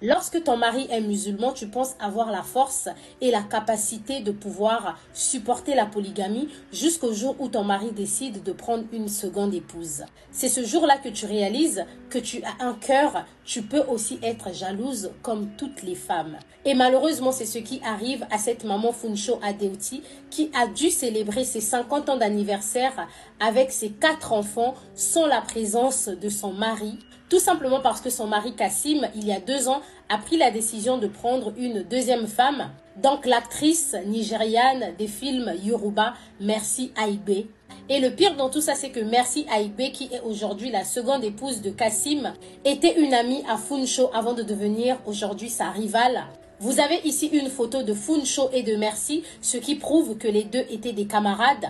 Lorsque ton mari est musulman, tu penses avoir la force et la capacité de pouvoir supporter la polygamie jusqu'au jour où ton mari décide de prendre une seconde épouse. C'est ce jour-là que tu réalises que tu as un cœur, tu peux aussi être jalouse comme toutes les femmes. Et malheureusement, c'est ce qui arrive à cette maman Funsho Adeoti qui a dû célébrer ses 50 ans d'anniversaire avec ses 4 enfants sans la présence de son mari. Tout simplement parce que son mari Kassim, il y a 2 ans, a pris la décision de prendre une deuxième femme. Donc l'actrice nigériane des films Yoruba, Mercy Aigbe. Et le pire dans tout ça, c'est que Mercy Aigbe, qui est aujourd'hui la seconde épouse de Kassim, était une amie à Funsho avant de devenir aujourd'hui sa rivale. Vous avez ici une photo de Funsho et de Mercy, ce qui prouve que les deux étaient des camarades.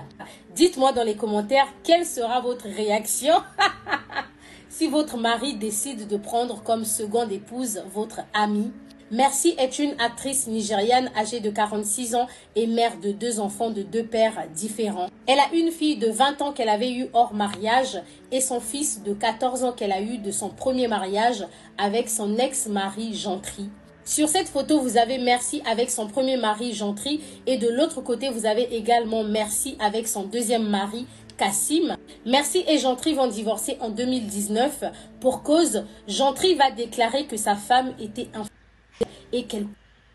Dites-moi dans les commentaires quelle sera votre réaction si votre mari décide de prendre comme seconde épouse votre amie. Mercy est une actrice nigériane âgée de 46 ans et mère de 2 enfants de 2 pères différents. Elle a une fille de 20 ans qu'elle avait eue hors mariage et son fils de 14 ans qu'elle a eu de son premier mariage avec son ex-mari Gentry. Sur cette photo, vous avez Mercy avec son premier mari Gentry et de l'autre côté, vous avez également Mercy avec son deuxième mari Kassim. Mercy et Gentry vont divorcer en 2019 pour cause Gentry va déclarer que sa femme était infidèle et qu'elle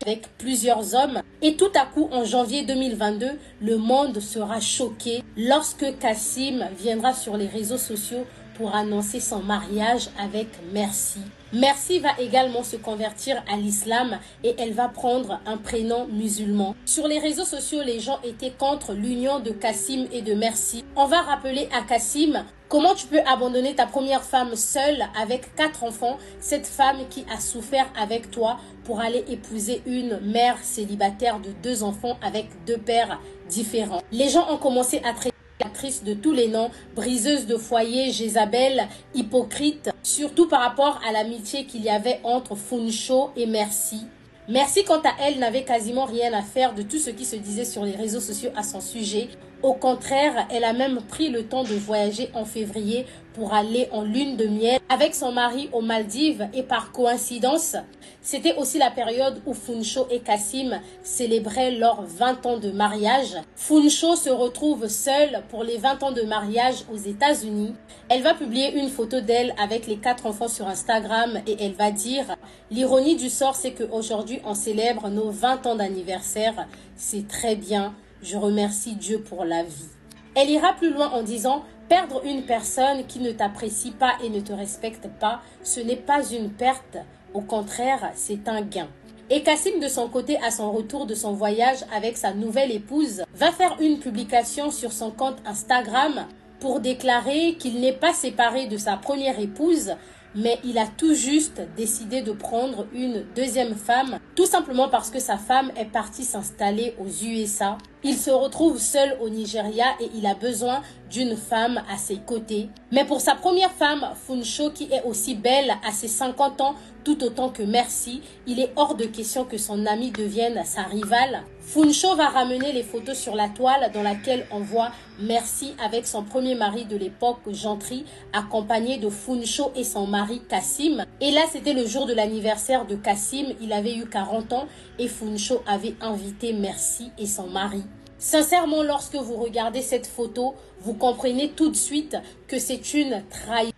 avec plusieurs hommes. Et tout à coup, en janvier 2022, le monde sera choqué lorsque Kassim viendra sur les réseaux sociaux pour annoncer son mariage avec Mercy. Mercy va également se convertir à l'islam et elle va prendre un prénom musulman. Sur les réseaux sociaux, les gens étaient contre l'union de Kassim et de Mercy. On va rappeler à Kassim comment tu peux abandonner ta première femme seule avec 4 enfants, cette femme qui a souffert avec toi pour aller épouser une mère célibataire de 2 enfants avec 2 pères différents. Les gens ont commencé à traiter l'actrice de tous les noms, briseuse de foyer, Jézabel, hypocrite, surtout par rapport à l'amitié qu'il y avait entre Funsho et Mercy. Mercy, quant à elle, n'avait quasiment rien à faire de tout ce qui se disait sur les réseaux sociaux à son sujet. Au contraire, elle a même pris le temps de voyager en février pour aller en lune de miel avec son mari aux Maldives et par coïncidence, c'était aussi la période où Funsho et Kassim célébraient leurs 20 ans de mariage. Funsho se retrouve seule pour les 20 ans de mariage aux États-Unis. Elle va publier une photo d'elle avec les 4 enfants sur Instagram et elle va dire « L'ironie du sort, c'est qu'aujourd'hui, on célèbre nos 20 ans d'anniversaire. C'est très bien. Je remercie Dieu pour la vie. » Elle ira plus loin en disant « Perdre une personne qui ne t'apprécie pas et ne te respecte pas, ce n'est pas une perte. Au contraire, c'est un gain. » Et Kassim, de son côté, à son retour de son voyage avec sa nouvelle épouse, va faire une publication sur son compte Instagram pour déclarer qu'il n'est pas séparé de sa première épouse, mais il a tout juste décidé de prendre une deuxième femme, tout simplement parce que sa femme est partie s'installer aux USA. Il se retrouve seul au Nigeria et il a besoin d'une femme à ses côtés. Mais pour sa première femme, Funsho, qui est aussi belle à ses 50 ans, tout autant que Mercy, il est hors de question que son amie devienne sa rivale. Funsho va ramener les photos sur la toile dans laquelle on voit Mercy avec son premier mari de l'époque, Gentry, accompagné de Funsho et son mari Kassim. Et là, c'était le jour de l'anniversaire de Kassim. Il avait eu 40 ans et Funsho avait invité Mercy et son mari. Sincèrement, lorsque vous regardez cette photo, vous comprenez tout de suite que c'est une trahison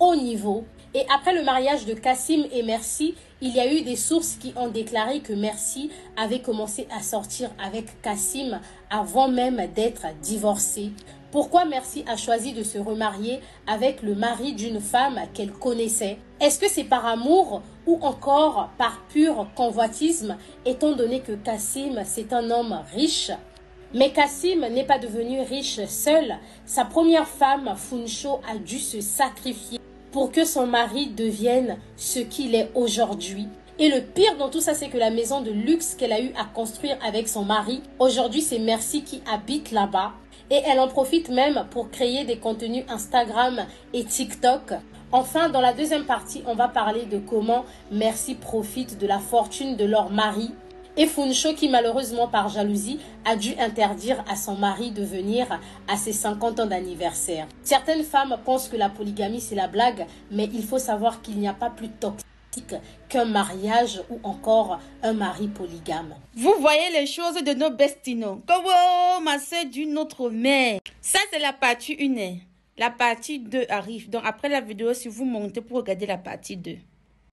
au niveau. Et après le mariage de Kassim et Mercy, il y a eu des sources qui ont déclaré que Mercy avait commencé à sortir avec Kassim avant même d'être divorcée. Pourquoi Mercy a choisi de se remarier avec le mari d'une femme qu'elle connaissait? Est-ce que c'est par amour ou encore par pur convoitisme, étant donné que Kassim, c'est un homme riche? Mais Kassim n'est pas devenu riche seul. Sa première femme, Funsho, a dû se sacrifier pour que son mari devienne ce qu'il est aujourd'hui. Et le pire dans tout ça, c'est que la maison de luxe qu'elle a eu à construire avec son mari, aujourd'hui c'est Mercy qui habite là-bas. Et elle en profite même pour créer des contenus Instagram et TikTok. Enfin, dans la deuxième partie, on va parler de comment Mercy profite de la fortune de leur mari. Et Funsho, qui malheureusement par jalousie a dû interdire à son mari de venir à ses 50 ans d'anniversaire. Certaines femmes pensent que la polygamie c'est la blague, mais il faut savoir qu'il n'y a pas plus toxique qu'un mariage ou encore un mari polygame. Vous voyez les choses de nos bestinos. Comme oh, ma soeur d'une autre mère. Ça, c'est la partie 1. La partie 2 arrive. Donc, après la vidéo, si vous montez pour regarder la partie 2.